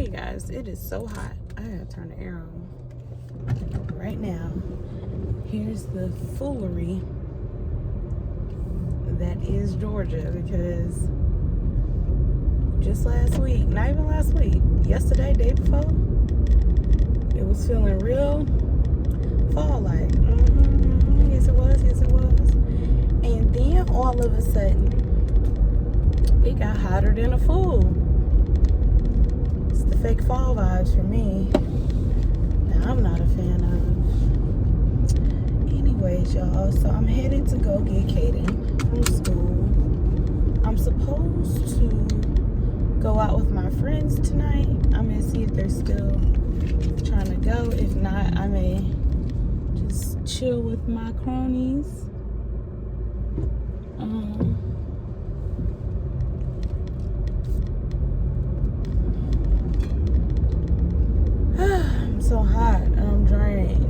Hey guys, it is so hot. I gotta turn the air on right now. Here's the foolery that is Georgia, because just last week, not even last week, yesterday, day before, it was feeling real fall-like. Yes it was, yes it was. And then all of a sudden, it got hotter than a fool. It's the fake fall vibes for me. Now I'm not a fan of. Anyways, y'all, so I'm headed to go get Kaden from school. I'm supposed to go out with my friends tonight. I'm gonna see if they're still trying to go. If not, I may just chill with my cronies. I'm so hot and I'm drained.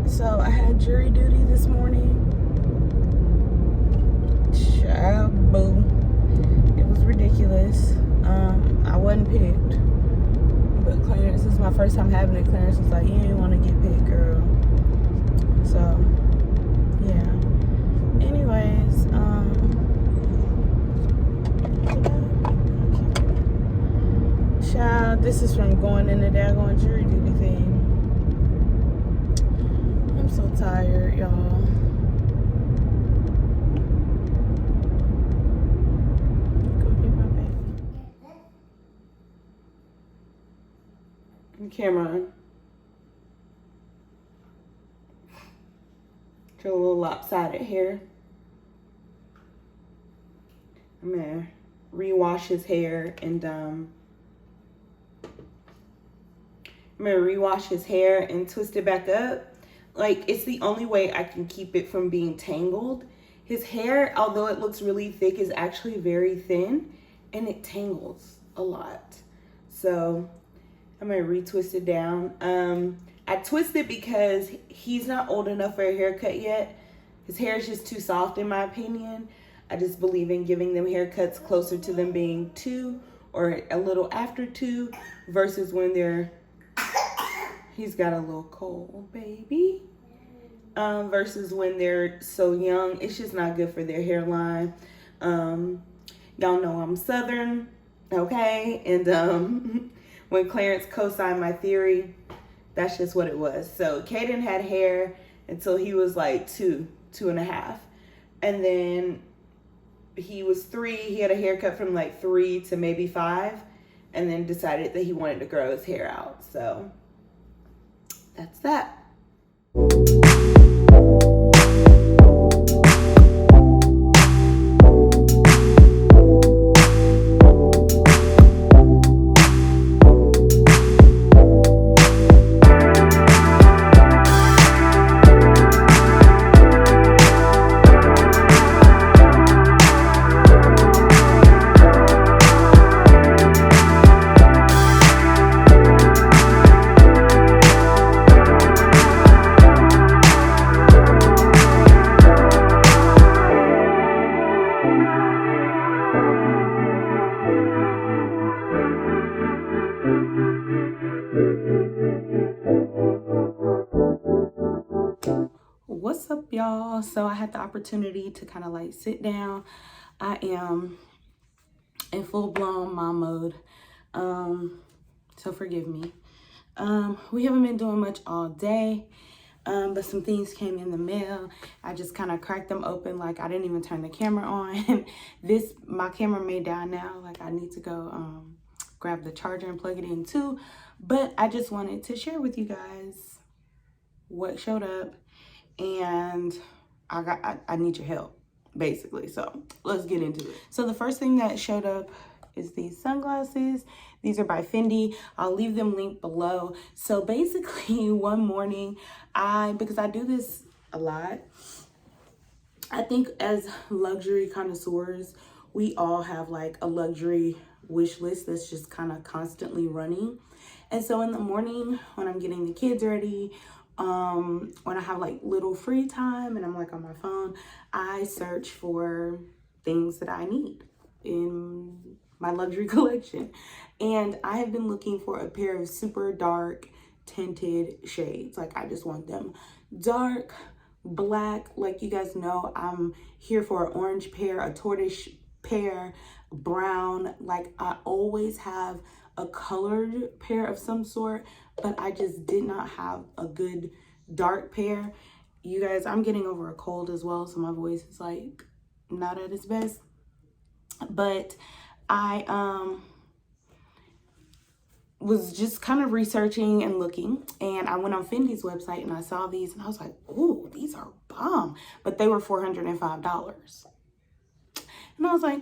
So I had jury duty this morning. Boo. It was ridiculous. I wasn't picked. But Clarence, this is my first time having it. Clarence was like, you didn't want to get picked, girl. So, yeah. Anyways, child, this is from going in the daggone jury duty thing. I'm so tired, y'all. Go get my baby. Cameron. It's a little lopsided hair. I'm gonna rewash his hair and twist it back up. Like, it's the only way I can keep it from being tangled. His hair, although it looks really thick, is actually very thin and it tangles a lot. So I'm gonna retwist it down. I twist it because he's not old enough for a haircut yet. His hair is just too soft in my opinion. I just believe in giving them haircuts closer to them being 2 or a little after 2 versus when they're, he's got a little cold, baby. Versus when they're so young. It's just not good for their hairline. Y'all know I'm Southern, okay? And when Clarence co-signed my theory, that's just what it was. So Kaden had hair until he was like 2.5. And then he was 3. He had a haircut from like 3 to maybe 5. And then decided that he wanted to grow his hair out. So that's that. What's up, y'all? So I had the opportunity to kind of like sit down. I am in full-blown mom mode, so forgive me. We haven't been doing much all day, but some things came in the mail. I just kind of cracked them open, like I didn't even turn the camera on. My camera may die now, like I need to go grab the charger and plug it in too. But I just wanted to share with you guys what showed up, and I need your help, basically. So let's get into it. So the first thing that showed up is these sunglasses. These are by Fendi. I'll leave them linked below. So basically one morning, because I do this a lot, I think as luxury connoisseurs, we all have like a luxury wish list that's just kind of constantly running. And so in the morning when I'm getting the kids ready, when I have like little free time and I'm like on my phone, I search for things that I need in my luxury collection. And I have been looking for a pair of super dark tinted shades. Like, I just want them dark, black. Like, you guys know I'm here for an orange pair, a tortoise pair, brown. Like, I always have a colored pair of some sort, but I just did not have a good dark pair. You guys, I'm getting over a cold as well, so my voice is like not at its best. But I was just kind of researching and looking, and I went on Fendi's website and I saw these and I was like, oh, these are bomb. But they were $405. And I was like,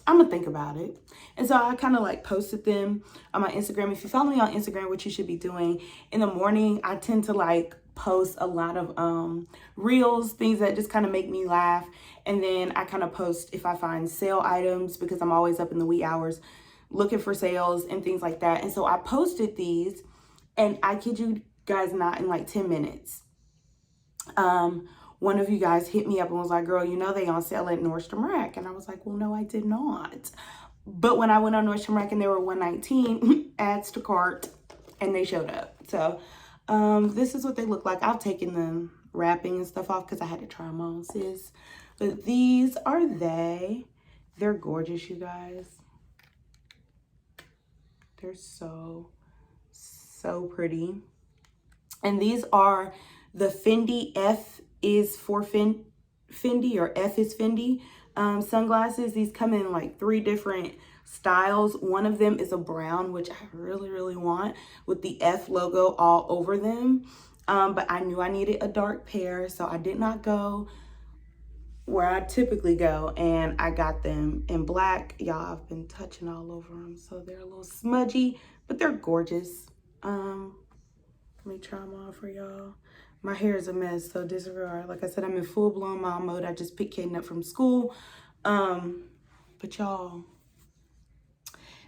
I'm gonna think about it. And so I kind of like posted them on my Instagram. If you follow me on Instagram, what you should be doing in the morning, I tend to like post a lot of reels, things that just kind of make me laugh. And then I kind of post if I find sale items, because I'm always up in the wee hours looking for sales and things like that. And so I posted these, and I kid you guys not, in like 10 minutes, one of you guys hit me up and was like, girl, you know they on sale at Nordstrom Rack. And I was like, well, no, I did not. But when I went on Nordstrom Rack and they were $119, adds to cart, and they showed up. So this is what they look like. I've taken the wrapping and stuff off because I had to try them on, sis. But these are they. They're gorgeous, you guys. They're so, so pretty. And these are the Fendi F is for Fendi, or F is Fendi sunglasses. These come in like 3 different styles. One of them is a brown, which I really, really want, with the F logo all over them. But I knew I needed a dark pair, so I did not go where I typically go, and I got them in black. Y'all, I've been touching all over them, so they're a little smudgy, but they're gorgeous. Let me try them on for y'all. My hair is a mess, so disregard. Like I said, I'm in full-blown mom mode. I just picked Kaden up from school. But y'all,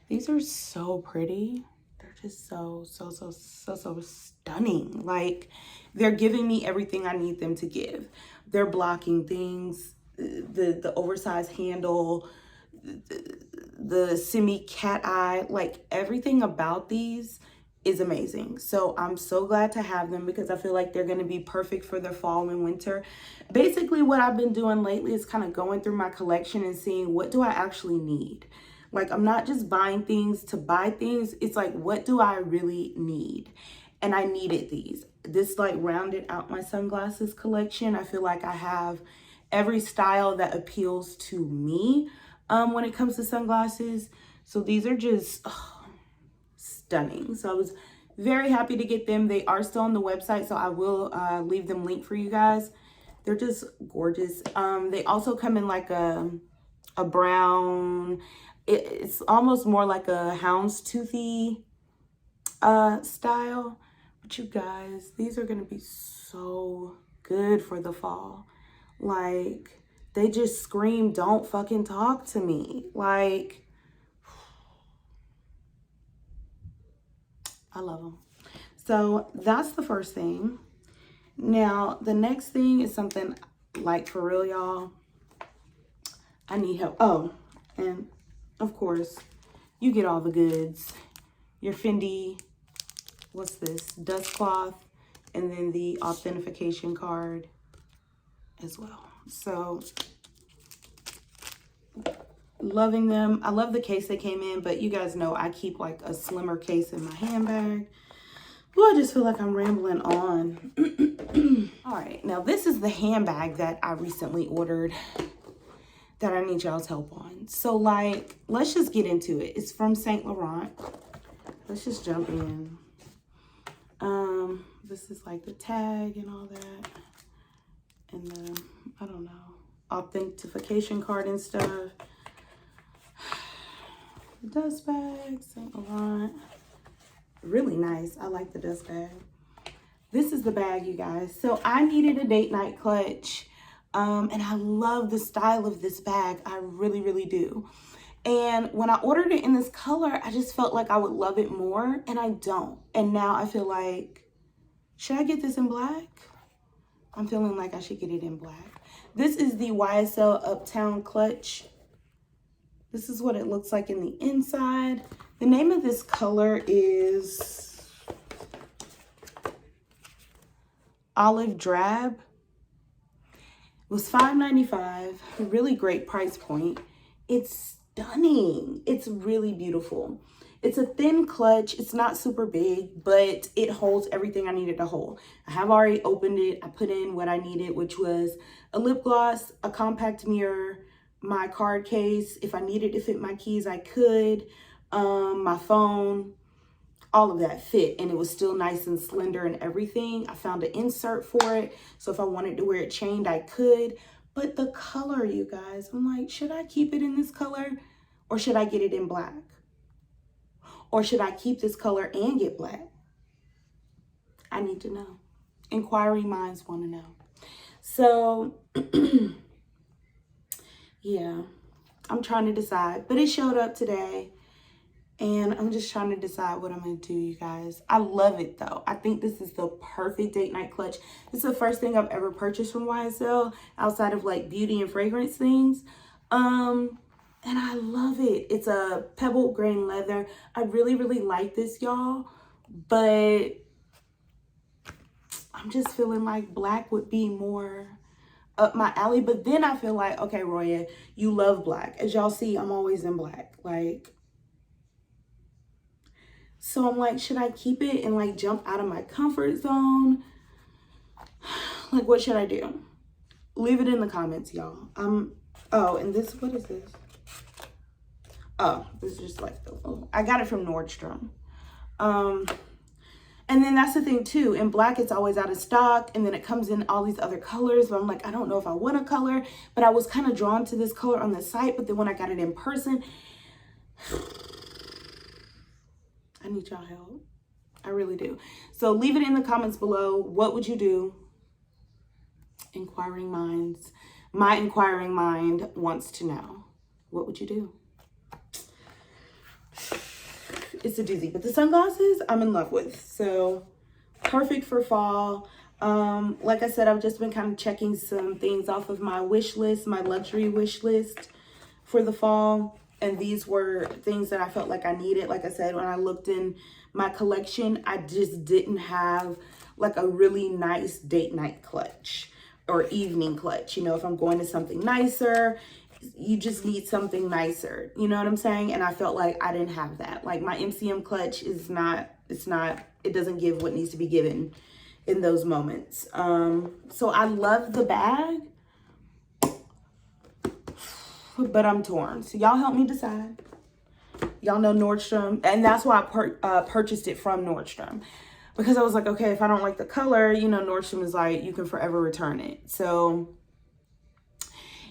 these are so pretty. They're just so stunning. Like, they're giving me everything I need them to give. They're blocking things, the oversized handle, the semi cat eye, like everything about these is amazing. So I'm so glad to have them, because I feel like they're going to be perfect for the fall and winter. Basically, what I've been doing lately is kind of going through my collection and seeing, what do I actually need? Like, I'm not just buying things to buy things. It's like, what do I really need? And I needed these. This like rounded out my sunglasses collection. I feel like I have every style that appeals to me when it comes to sunglasses. So these are just stunning. So I was very happy to get them. They are still on the website, so I will leave them linked for you guys. They're just gorgeous. They also come in like a brown, it's almost more like a houndstoothy style. But you guys, these are gonna be so good for the fall. Like, they just scream, don't fucking talk to me. Like, I love them. So that's the first thing. Now, the next thing is something like, for real, y'all, I need help. Oh, and of course, you get all the goods. Your Fendi, what's this? Dust cloth, and then the authentication card as well. So, loving them. I love the case they came in, but you guys know I keep like a slimmer case in my handbag. Well, I just feel like I'm rambling on. All right, now this is the handbag that I recently ordered that I need y'all's help on. So like, let's just get into it. It's from Saint Laurent. Let's just jump in. This is like the tag and all that. And then, I don't know, authentication card and stuff. Dust bag, Saint Laurent. Really nice. I like the dust bag. This is the bag, you guys. So I needed a date night clutch. And I love the style of this bag. I really, really do. And when I ordered it in this color, I just felt like I would love it more, and I don't. And now I feel like, should I get this in black? I'm feeling like I should get it in black. This is the YSL Uptown Clutch. This is what it looks like in the inside. The name of this color is Olive Drab. It was $5.95, a really great price point. It's stunning. It's really beautiful. It's a thin clutch. It's not super big, but it holds everything I needed to hold. I have already opened it. I put in what I needed, which was a lip gloss, a compact mirror, my card case. If I needed to fit my keys, I could. My phone, all of that fit, and it was still nice and slender and everything. I found an insert for it, so if I wanted to wear it chained, I could. But the color, you guys, I'm like, should I keep it in this color or should I get it in black? Or should I keep this color and get black? I need to know. Inquiring minds want to know. So, yeah, I'm trying to decide. But it showed up today. And I'm just trying to decide what I'm going to do, you guys. I love it, though. I think this is the perfect date night clutch. This is the first thing I've ever purchased from YSL outside of, like, beauty and fragrance things. And I love it. It's a pebble grain leather. I really, really like this, y'all. But I'm just feeling like black would be more up my alley. But then I feel like, okay, Roya, you love black. As y'all see, I'm always in black. Like, so I'm like, should I keep it and like jump out of my comfort zone? Like, what should I do? Leave it in the comments, y'all. Oh, and this, what is this? Oh, this is just like, I got it from Nordstrom. And then that's the thing too, in black, it's always out of stock, and then it comes in all these other colors, but I'm like, I don't know if I want a color, but I was kind of drawn to this color on the site, but then when I got it in person, I need y'all help. I really do. So leave it in the comments below. What would you do? Inquiring minds. My inquiring mind wants to know. What would you do? It's a doozy, but the sunglasses I'm in love with. So perfect for fall. Like I said, I've just been kind of checking some things off of my wish list, my luxury wish list for the fall. And these were things that I felt like I needed. Like I said, when I looked in my collection, I just didn't have like a really nice date night clutch or evening clutch. You know, if I'm going to something nicer, you just need something nicer. You know what I'm saying? And I felt like I didn't have that. Like my MCM clutch is not, it doesn't give what needs to be given in those moments. So I love the bag, but I'm torn. So y'all help me decide. Y'all know Nordstrom, and that's why I purchased it from Nordstrom, because I was like, okay, if I don't like the color, you know, Nordstrom is like, you can forever return it. So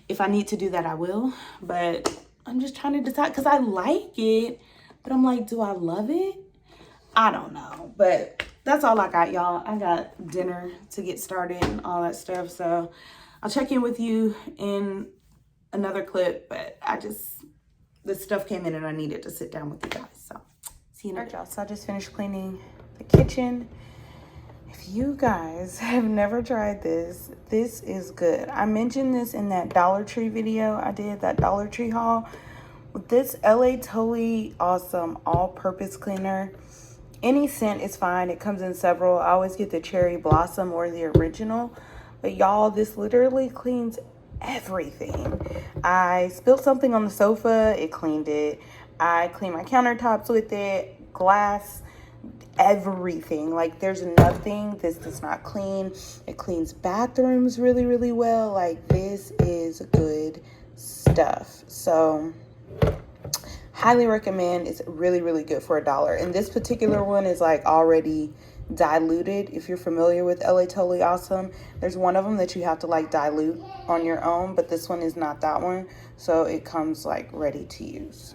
if I need to do that, I will, but I'm just trying to decide because I like it, but I'm like, do I love it? I don't know, but that's all I got, y'all. I got dinner to get started and all that stuff. So I'll check in with you in another clip, but this stuff came in and I needed to sit down with you guys. So see you next. All right, y'all. So I just finished cleaning the kitchen. If you guys have never tried this, this is good. I mentioned this in that Dollar Tree video I did, that Dollar Tree haul. With this LA Totally Awesome all-purpose cleaner, any scent is fine. It comes in several. I always get the Cherry Blossom or the original. But y'all, this literally cleans everything. I spilled something on the sofa, it cleaned it. I cleaned my countertops with it, glass, everything. Like, there's nothing this does not clean. It cleans bathrooms really, really well. Like, this is good stuff. So highly recommend. It's really, really good for $1. And this particular one is like already diluted. If you're familiar with LA Totally Awesome, there's one of them that you have to like dilute on your own, but this one is not that one, so it comes like ready to use.